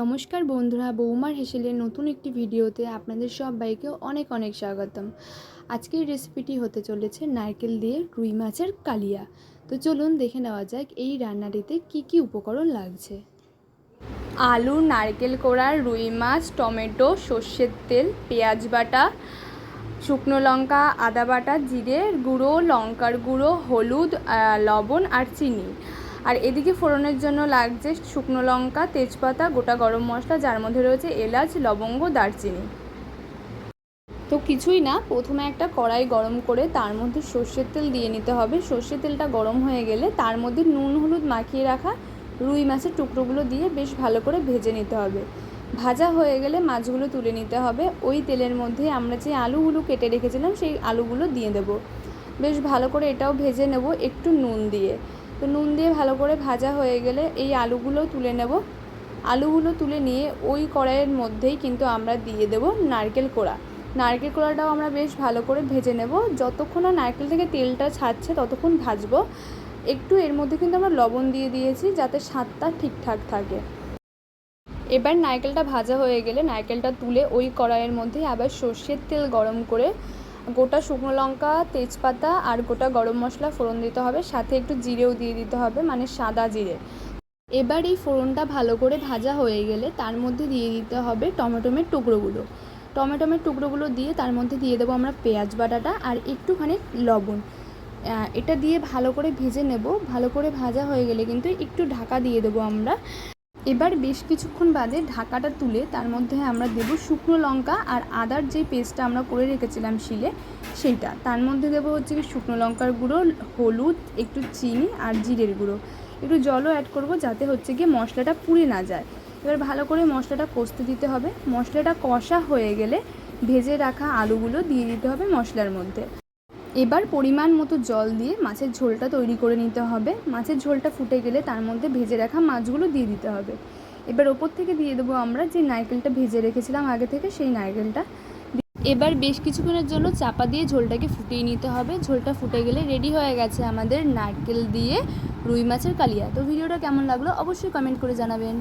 নমস্কার বন্ধুরা, বৌমার হেসেলের নতুন একটি ভিডিওতে আপনাদের সবাইকে অনেক অনেক স্বাগতম। আজকের রেসিপিটি হতে চলেছে নারকেল দিয়ে রুই মাছের কালিয়া। তো চলুন দেখে নেওয়া যাক এই রান্নাটিতে কি কি উপকরণ লাগছে। আলু, নারকেল কোড়া, রুই মাছ, টমেটো, সর্ষের তেল, পেঁয়াজ বাটা, শুকনো লঙ্কা, আদা বাটা, জিরে গুঁড়ো, লঙ্কার গুঁড়ো, হলুদ, লবণ আর চিনি। আর এদিকে ফোড়নের জন্য লাগছে শুকনো লঙ্কা, তেজপাতা, গোটা গরম মশলা, যার মধ্যে রয়েছে এলাচ, লবঙ্গ, দারচিনি। তো কিছুই না, প্রথমে একটা কড়াই গরম করে তার মধ্যে সর্ষের তেল দিয়ে নিতে হবে। সর্ষের তেলটা গরম হয়ে গেলে তার মধ্যে নুন হলুদ মাখিয়ে রাখা রুই মাছের টুকরোগুলো দিয়ে বেশ ভালো করে ভেজে নিতে হবে। ভাজা হয়ে গেলে মাছগুলো তুলে নিতে হবে। ওই তেলের মধ্যে আমরা যে আলুগুলো কেটে রেখেছিলাম সেই আলুগুলো দিয়ে দেব। বেশ ভালো করে এটাও ভেজে নেব একটু নুন দিয়ে। তো নুন দিয়ে ভালো করে ভাজা হয়ে গেলে এই আলুগুলো তুলে নেব। আলুগুলো তুলে নিয়ে ওই কড়াইয়ের মধ্যেই কিন্তু আমরা দিয়ে দেব নারকেল কোড়া। নারকেল কোড়াটাও আমরা বেশ ভালো করে ভেজে নেব। যতক্ষণ না নারকেল থেকে তেলটা ছাড়ছে ততক্ষণ ভাজবো। একটু এর মধ্যে কিন্তু আমরা লবণ দিয়ে দিয়েছি যাতে স্বাদটা ঠিকঠাক থাকে। এবার নারকেলটা ভাজা হয়ে গেলে নারকেলটা তুলে ওই কড়াইয়ের মধ্যে আবার সর্ষের তেল গরম করে গোটা শুকনো লঙ্কা, তেজপাতা আর গোটা গরম মশলা ফোড়ন দিতে হবে, সাথে একটু জিরেও দিয়ে দিতে হবে, মানে সাদা জিরে। এবার এই ফোড়নটা ভালো করে ভাজা হয়ে গেলে তার মধ্যে দিয়ে দিতে হবে টমেটোমের টুকরোগুলো দিয়ে তার মধ্যে দিয়ে দেবো আমরা পেঁয়াজ বাটাটা আর একটুখানি লবণ। এটা দিয়ে ভালো করে ভেজে নেব। ভালো করে ভাজা হয়ে গেলে কিন্তু একটু ঢাকা দিয়ে দেবো আমরা। এবার বেশ কিছুক্ষণ বাদে ঢাকাটা তুলে তার মধ্যে আমরা দেব শুকনো লঙ্কা আর আদার যে পেস্টটা আমরা করে রেখেছিলাম শিলে সেইটা। তার মধ্যে দেবো হচ্ছে কি শুকনো লঙ্কার গুঁড়ো, হলুদ, একটু চিনি আর জিরের গুঁড়ো, একটু জলও অ্যাড করব যাতে হচ্ছে গিয়ে মশলাটা পুড়ে না যায়। এবার ভালো করে মশলাটা কষতে দিতে হবে। মশলাটা কষা হয়ে গেলে ভেজে রাখা আলুগুলো দিয়ে দিতে হবে মশলার মধ্যে। এবার পরিমাণ মতো জল দিয়ে মাছের ঝোলটা তৈরি করে নিতে হবে। মাছের ঝোলটা ফুটে গেলে তার মধ্যে ভেজে রাখা মাছগুলো দিয়ে দিতে হবে। এবার ওপর থেকে দিয়ে দেবো আমরা যে নারকেলটা ভেজে রেখেছিলাম আগে থেকে, সেই নারকেলটা। এবার বেশ কিছুক্ষণের জন্য চাপা দিয়ে ঝোলটাকে ফুটিয়ে নিতে হবে। ঝোলটা ফুটে গেলে রেডি হয়ে গেছে আমাদের নারকেল দিয়ে রুই মাছের কালিয়া। তো ভিডিওটা কেমন লাগলো অবশ্যই কমেন্ট করে জানাবেন।